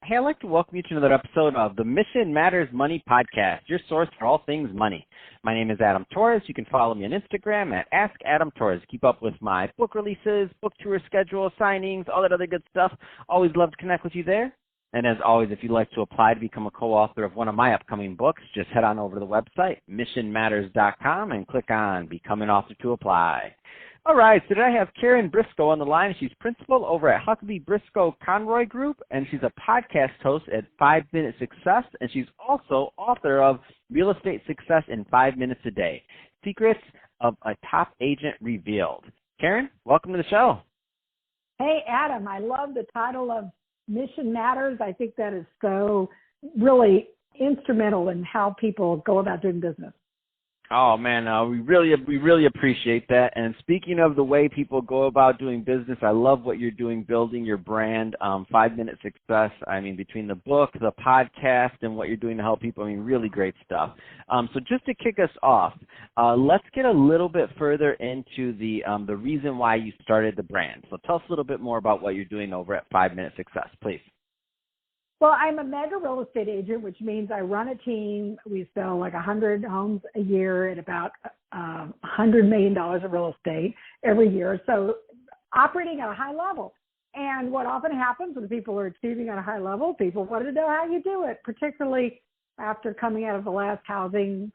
Hey, I'd like to welcome you to another episode of the Mission Matters Money Podcast, your source for all things money. My name is Adam Torres. You can follow me on Instagram at AskAdamTorres. Keep up with my book releases, book tour schedule, signings, all that other good stuff. Always love to connect with you there. And as always, if you'd like to apply to become a co-author of one of my upcoming books, just head on over to the website, missionmatters.com, and click on Become an Author to apply. All right, so today I have Karen Briscoe on the line. She's principal over at Huckaby Briscoe Conroy Group, and she's a podcast host at 5 Minute Success, and she's also author of Real Estate Success in 5 Minutes a Day, Secrets of a Top Agent Revealed. Karen, welcome to the show. Hey, Adam, I love the title of Mission Matters. I think that is so really instrumental in how people go about doing business. Oh, man, we really appreciate that. And speaking of the way people go about doing business, I love what you're doing, building your brand, 5 Minute Success. I mean, between the book, the podcast, and what you're doing to help people, I mean, really great stuff. So just to kick us off, let's get a little bit further into the reason why you started the brand. So tell us a little bit more about what you're doing over at 5 Minute Success, please. Well, I'm a mega real estate agent, which means I run a team. We sell like 100 homes a year at about $100 million of real estate every year. So operating at a high level. And what often happens when people are achieving at a high level, people want to know how you do it, particularly after coming out of the last housing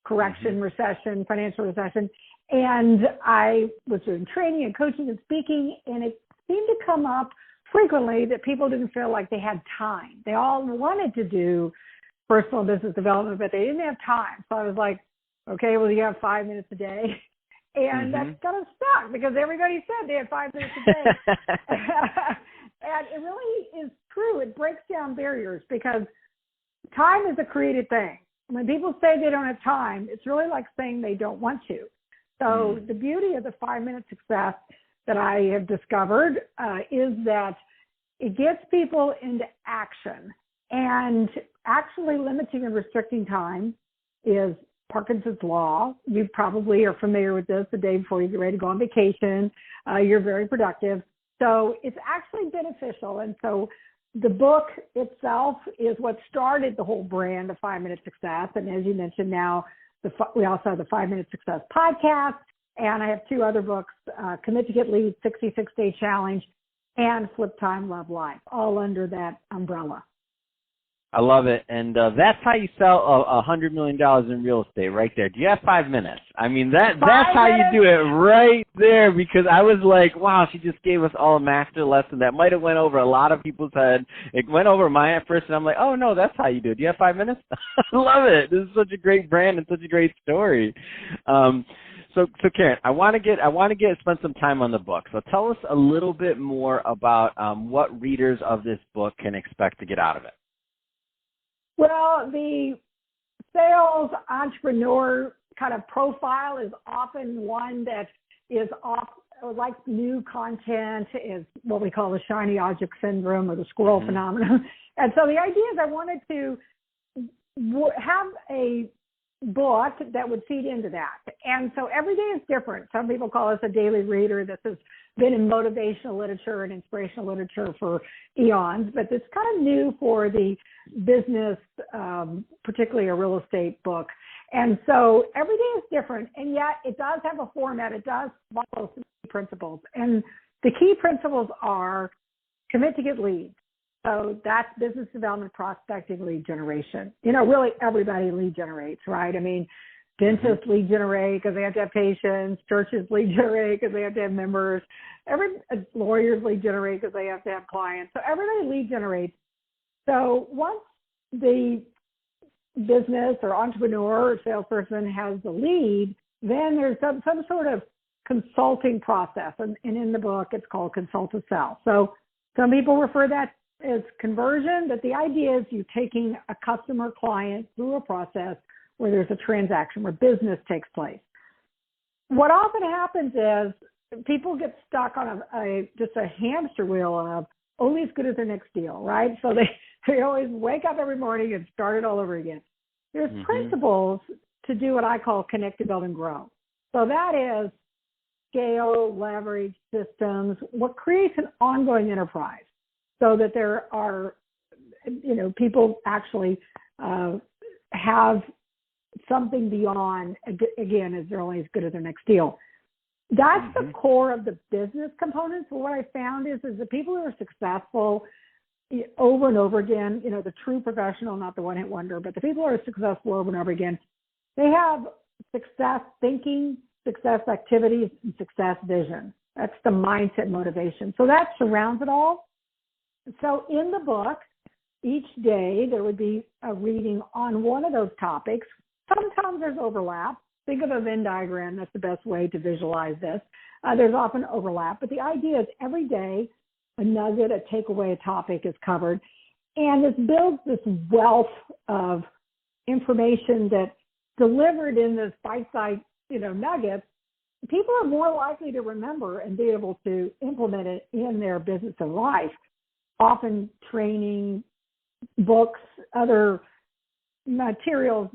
correction, recession, financial recession. And I was doing training and coaching and speaking, and it seemed to come up frequently that people didn't feel like they had time. They all wanted to do personal business development, but they didn't have time. So I was like, okay, well, you have 5 minutes a day. And that's kind of stuck because everybody said they had 5 minutes a day. And it really is true. It breaks down barriers because time is a created thing. When people say they don't have time, it's really like saying they don't want to. So the beauty of the 5 Minute Success that I have discovered is that it gets people into action. And actually limiting and restricting time is Parkinson's law. You probably are familiar with this the day before you get ready to go on vacation. You're very productive. So it's actually beneficial. And so the book itself is what started the whole brand of 5 Minute Success. And as you mentioned now, we also have the 5 Minute Success podcast. And I have 2 other books, Commit to Get Leads, 66-Day Challenge, and Flip Time, Love Life, all under that umbrella. I love it. And that's how you sell $100 million in real estate right there. Do you have 5 minutes? I mean, that's how you do it right there, because I was like, wow, she just gave us all a master lesson that might have went over a lot of people's head. It went over mine at first, and I'm like, oh, no, that's how you do it. Do you have 5 minutes? I love it. This is such a great brand and such a great story. So Karen, I want to spend some time on the book. So tell us a little bit more about what readers of this book can expect to get out of it. Well, the sales entrepreneur kind of profile is often one that is like new content, is what we call the shiny object syndrome or the squirrel phenomenon. And so the idea is I wanted to have a book that would feed into that. And so every day is different. Some people call us a daily reader. This has been in motivational literature and inspirational literature for eons, but it's kind of new for the business, particularly a real estate book. And so every day is different, and yet it does have a format. It does follow some key principles. And the key principles are commit to get leads. So that's business development, prospecting, lead generation. You know, really everybody lead generates, right? I mean, dentists lead generate because they have to have patients. Churches lead generate because they have to have members. Lawyers lead generate because they have to have clients. So everybody lead generates. So once the business or entrepreneur or salesperson has the lead, then there's some sort of consulting process. And in the book, it's called Consult to Sell. So some people refer that as conversion, but the idea is you taking a customer client through a process where there's a transaction, where business takes place. What often happens is people get stuck on just a hamster wheel of only as good as the next deal, right? So they always wake up every morning and start it all over again. There's principles to do what I call connect, develop, and grow. So that is scale, leverage, systems, what creates an ongoing enterprise so that there are people actually have something beyond, again, is they're only as good as their next deal. That's the core of the business components. But what I found is the people who are successful over and over again, the true professional, not the one-hit wonder, but the people who are successful over and over again, they have success thinking, success activities, and success vision. That's the mindset motivation. So that surrounds it all. So in the book, each day there would be a reading on one of those topics. Sometimes there's overlap. Think of a Venn diagram. That's the best way to visualize this. There's often overlap, but the idea is every day a nugget, a takeaway, a topic is covered. And this builds this wealth of information that delivered in this bite-sized, nuggets, people are more likely to remember and be able to implement it in their business and life. Often training, books, other materials,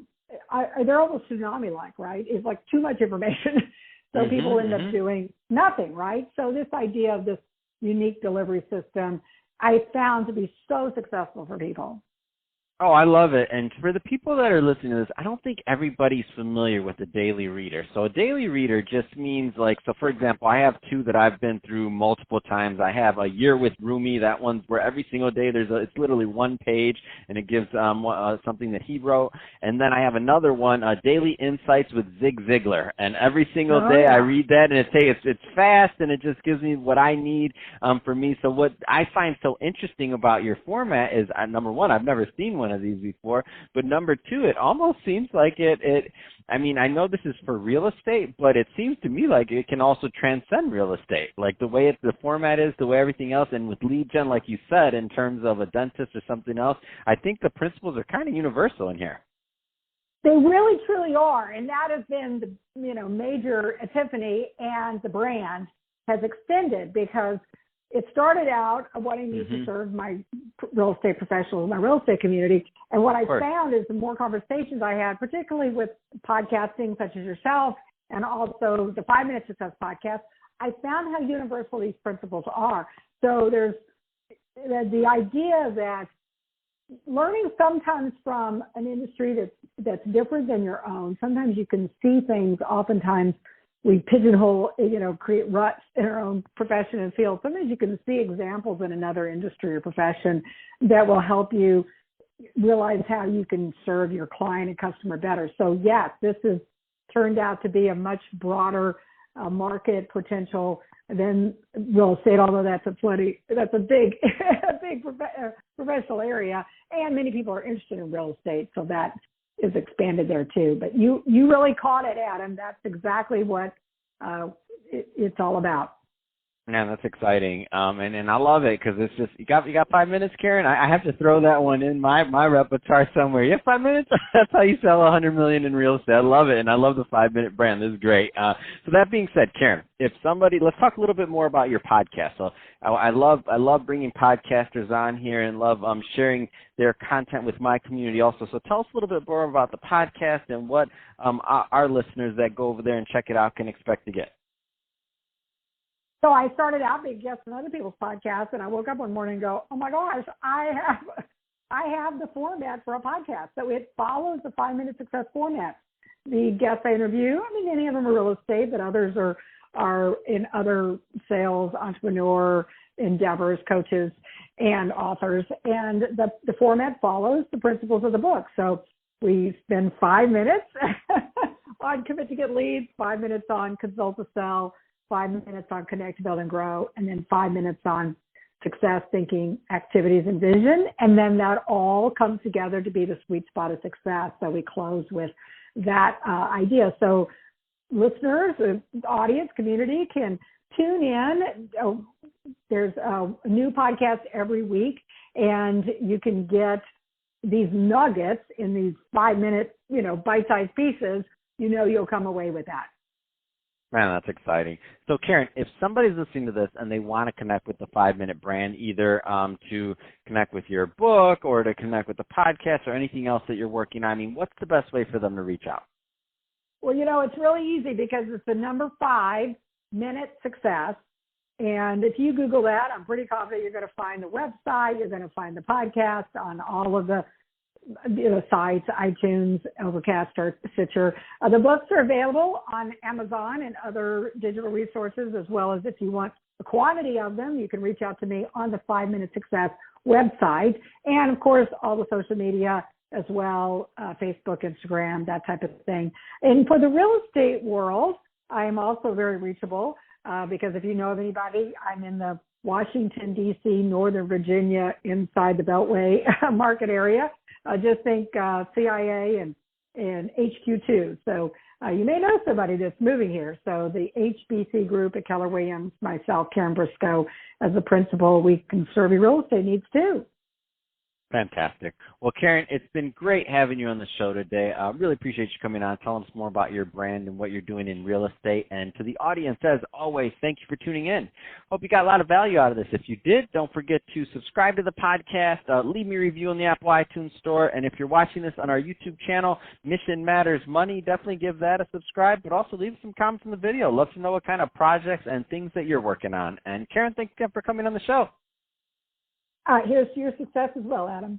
they're almost tsunami-like, right? It's like too much information. So people end up doing nothing, right? So this idea of this unique delivery system, I found to be so successful for people. Oh, I love it. And for the people that are listening to this, I don't think everybody's familiar with a daily reader. So a daily reader just means so for example, I have two that I've been through multiple times. I have A Year with Rumi. That one's where every single day it's literally one page and it gives something that he wrote. And then I have another one, Daily Insights with Zig Ziglar. And every single day I read that and it's fast and it just gives me what I need for me. So what I find so interesting about your format is, number one, I've never seen one of these before, but number two, it almost seems like I know this is for real estate, but it seems to me like it can also transcend real estate, like the way the format is, the way everything else, and with lead gen, like you said, in terms of a dentist or something else, I think the principles are kind of universal in here. They really, truly are, and that has been the major epiphany, and the brand has extended because it started out wanting me to serve my real estate professionals, my real estate community. And what I found is the more conversations I had, particularly with podcasting such as yourself and also the 5 Minute Success podcast, I found how universal these principles are. So there's the idea that learning sometimes from an industry that's different than your own, sometimes you can see things, oftentimes we pigeonhole, create ruts in our own profession and field. Sometimes you can see examples in another industry or profession that will help you realize how you can serve your client and customer better. So yes, this has turned out to be a much broader market potential than real estate, although that's a big, professional area, and many people are interested in real estate, so that is expanded there too. But you really caught it, Adam. That's exactly what it's all about. Man, that's exciting. And I love it because it's just, you got 5 minutes, Karen? I have to throw that one in my repertoire somewhere. You have 5 minutes? That's how you sell $100 million in real estate. I love it. And I love the 5 Minute brand. This is great. So that being said, Karen, let's talk a little bit more about your podcast. So I love bringing podcasters on here and love sharing their content with my community also. So tell us a little bit more about the podcast and what our listeners that go over there and check it out can expect to get. So I started out being guests on other people's podcasts, and I woke up one morning and go, oh my gosh, I have the format for a podcast. So it follows the 5 Minute Success format. The guests I interview, many of them are real estate, but others are in other sales, entrepreneur endeavors, coaches, and authors. And the format follows the principles of the book. So we spend 5 minutes on Commit to Get Leads, 5 minutes on Consult to Sell, 5 minutes on Connect, Build, and Grow, and then 5 minutes on success, thinking, activities, and vision. And then that all comes together to be the sweet spot of success. So we close with that idea. So listeners, audience, community can tune in. There's a new podcast every week, and you can get these nuggets in these 5 minute, bite-sized pieces. You'll come away with that. Man, that's exciting. So, Karen, if somebody's listening to this and they want to connect with the 5 Minute brand, either to connect with your book or to connect with the podcast or anything else that you're working on, what's the best way for them to reach out? Well, it's really easy because it's the number 5 Minute Success, And if you Google that, I'm pretty confident you're going to find the website. You're going to find the podcast on all of the sites, iTunes, Overcast, or Stitcher. The books are available on Amazon and other digital resources, as well as if you want a quantity of them, you can reach out to me on the 5 Minute Success website. And, of course, all the social media as well, Facebook, Instagram, that type of thing. And for the real estate world, I am also very reachable because if you know of anybody, I'm in the Washington, D.C., Northern Virginia, inside the Beltway market area. Just think CIA and HQ2. So you may know somebody that's moving here. So the HBC group at Keller Williams, myself, Karen Briscoe, as the principal, we can serve your real estate needs too. Fantastic. Well, Karen, it's been great having you on the show today. I really appreciate you coming on, telling us more about your brand and what you're doing in real estate. And to the audience, as always, thank you for tuning in. Hope you got a lot of value out of this. If you did, don't forget to subscribe to the podcast, leave me a review on the Apple iTunes Store. And if you're watching this on our YouTube channel, Mission Matters Money, definitely give that a subscribe, but also leave some comments in the video. Love to know what kind of projects and things that you're working on. And Karen, thanks again for coming on the show. Here's to your success as well, Adam.